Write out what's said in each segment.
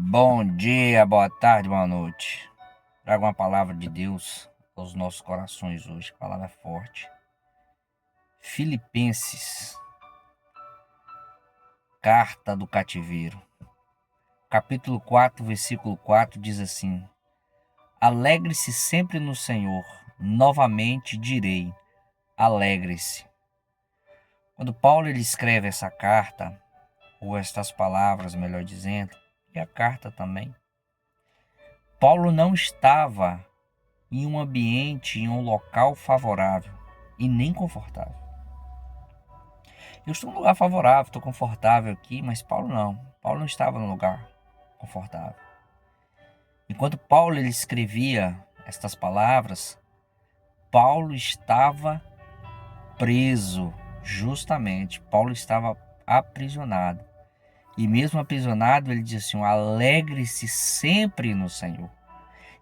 Bom dia, boa tarde, boa noite. Trago uma palavra de Deus aos nossos corações hoje. A palavra é forte. Filipenses, carta do cativeiro. Capítulo 4, versículo 4 diz assim: Alegre-se sempre no Senhor. Novamente direi, alegre-se. Quando Paulo ele escreve essa carta, ou estas palavras, melhor dizendo, e a carta também, Paulo não estava em um ambiente, em um local favorável e nem confortável. Eu estou num lugar favorável, estou confortável aqui, mas Paulo não. Paulo não estava num lugar confortável. Enquanto Paulo ele escrevia estas palavras, Paulo estava preso, justamente. Paulo estava aprisionado. E mesmo aprisionado, ele diz assim: alegre-se sempre no Senhor.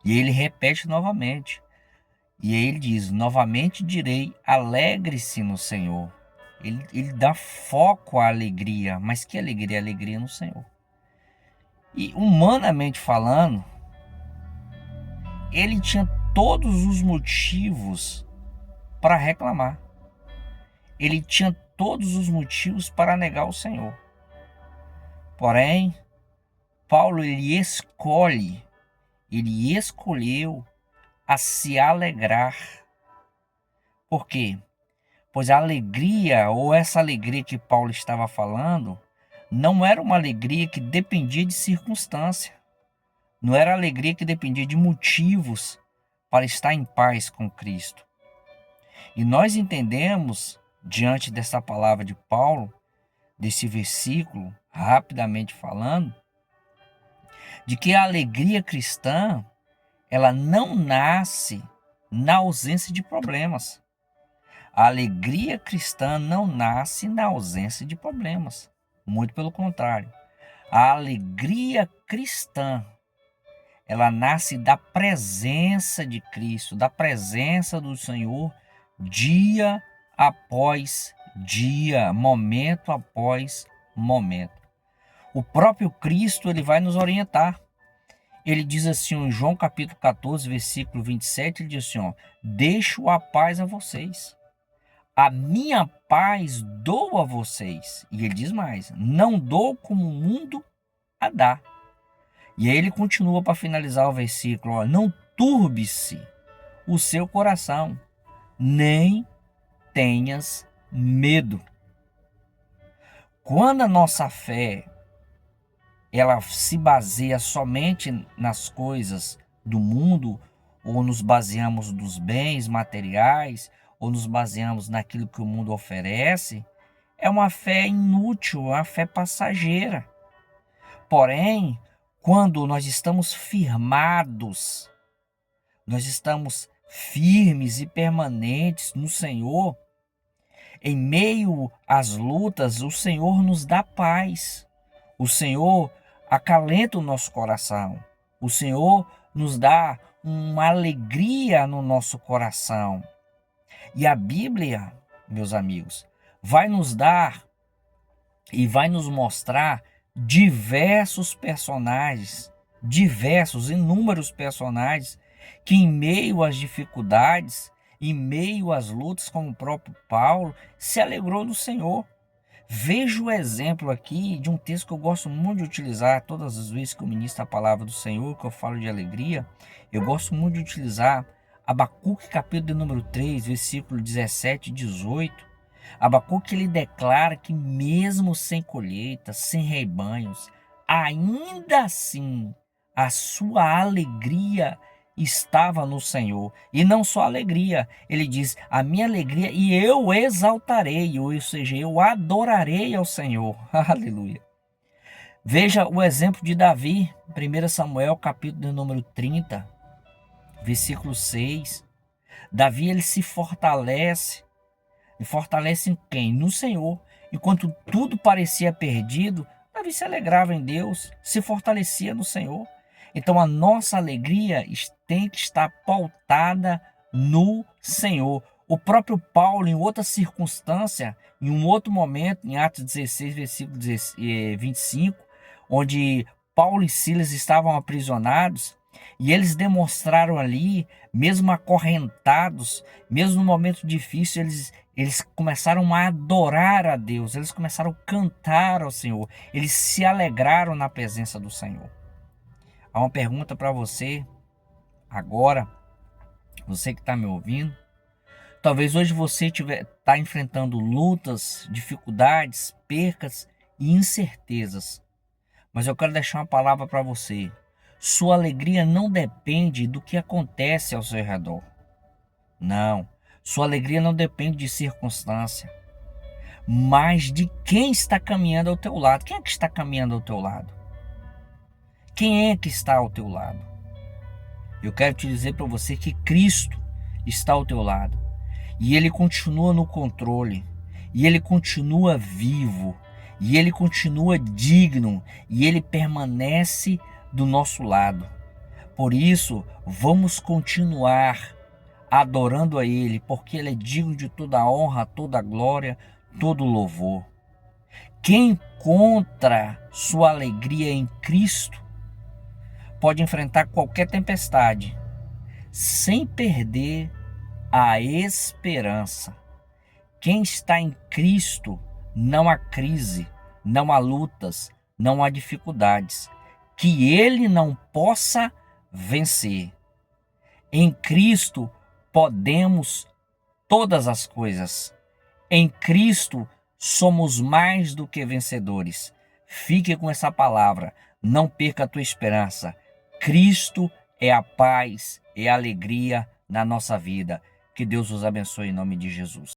E ele repete novamente. E aí ele diz: novamente direi, alegre-se no Senhor. Ele dá foco à alegria. Mas que alegria? Alegria no Senhor. E humanamente falando, ele tinha todos os motivos para reclamar. Ele tinha todos os motivos para negar o Senhor. Porém, Paulo ele escolheu a se alegrar. Por quê? Pois a alegria, ou essa alegria que Paulo estava falando, não era uma alegria que dependia de circunstância. Não era alegria que dependia de motivos para estar em paz com Cristo. E nós entendemos, diante dessa palavra de Paulo, desse versículo, rapidamente falando, de que a alegria cristã, ela não nasce na ausência de problemas. A alegria cristã não nasce na ausência de problemas. Muito pelo contrário. A alegria cristã, ela nasce da presença de Cristo, da presença do Senhor, dia após dia, momento após momento. O próprio Cristo, ele vai nos orientar. Ele diz assim, em João capítulo 14, versículo 27, ele diz assim, deixo a paz a vocês. A minha paz dou a vocês. E ele diz mais, não dou como o mundo a dá. E aí ele continua para finalizar o versículo, não turbe-se o seu coração, nem tenhas medo. Quando a nossa fé ela se baseia somente nas coisas do mundo, ou nos baseamos nos bens materiais, ou nos baseamos naquilo que o mundo oferece, é uma fé inútil, uma fé passageira. Porém, quando nós estamos firmados, nós estamos firmes e permanentes no Senhor, em meio às lutas, o Senhor nos dá paz. O Senhor acalenta o nosso coração. O Senhor nos dá uma alegria no nosso coração. E a Bíblia, meus amigos, vai nos dar e vai nos mostrar diversos personagens, inúmeros personagens, que em meio às dificuldades, em meio às lutas, como o próprio Paulo, se alegrou no Senhor. Veja o exemplo aqui de um texto que eu gosto muito de utilizar todas as vezes que eu ministro a palavra do Senhor, que eu falo de alegria. Eu gosto muito de utilizar Abacuque, capítulo de número 3, versículo 17 e 18. Abacuque ele declara que mesmo sem colheita, sem rebanhos, ainda assim a sua alegria estava no Senhor. E não só alegria, ele diz, a minha alegria e eu exaltarei, ou seja, eu adorarei ao Senhor. Aleluia. Veja o exemplo de Davi, 1 Samuel, capítulo de número 30, versículo 6. Davi ele se fortalece. E fortalece em quem? No Senhor. Enquanto tudo parecia perdido, Davi se alegrava em Deus, se fortalecia no Senhor. Então a nossa alegria tem que estar pautada no Senhor. O próprio Paulo, em outra circunstância, em um outro momento, em Atos 16, versículo 25, onde Paulo e Silas estavam aprisionados e eles demonstraram ali, mesmo acorrentados, mesmo no momento difícil, eles começaram a adorar a Deus, eles começaram a cantar ao Senhor, eles se alegraram na presença do Senhor. Há uma pergunta para você agora, você que está me ouvindo. Talvez hoje você está enfrentando lutas, dificuldades, percas e incertezas. Mas eu quero deixar uma palavra para você. Sua alegria não depende do que acontece ao seu redor. Não. Sua alegria não depende de circunstância, mas de quem está caminhando ao teu lado. Quem é que está caminhando ao teu lado? Quem é que está ao teu lado? Eu quero te dizer para você que Cristo está ao teu lado. E Ele continua no controle. E Ele continua vivo. E Ele continua digno. E Ele permanece do nosso lado. Por isso, vamos continuar adorando a Ele, porque Ele é digno de toda a honra, toda a glória, todo o louvor. Quem encontra sua alegria em Cristo pode enfrentar qualquer tempestade sem perder a esperança. Quem está em Cristo, não há crise, não há lutas, não há dificuldades que ele não possa vencer. Em Cristo podemos todas as coisas. Em Cristo somos mais do que vencedores. Fique com essa palavra, não perca a tua esperança. Cristo é a paz, é a alegria na nossa vida. Que Deus os abençoe em nome de Jesus.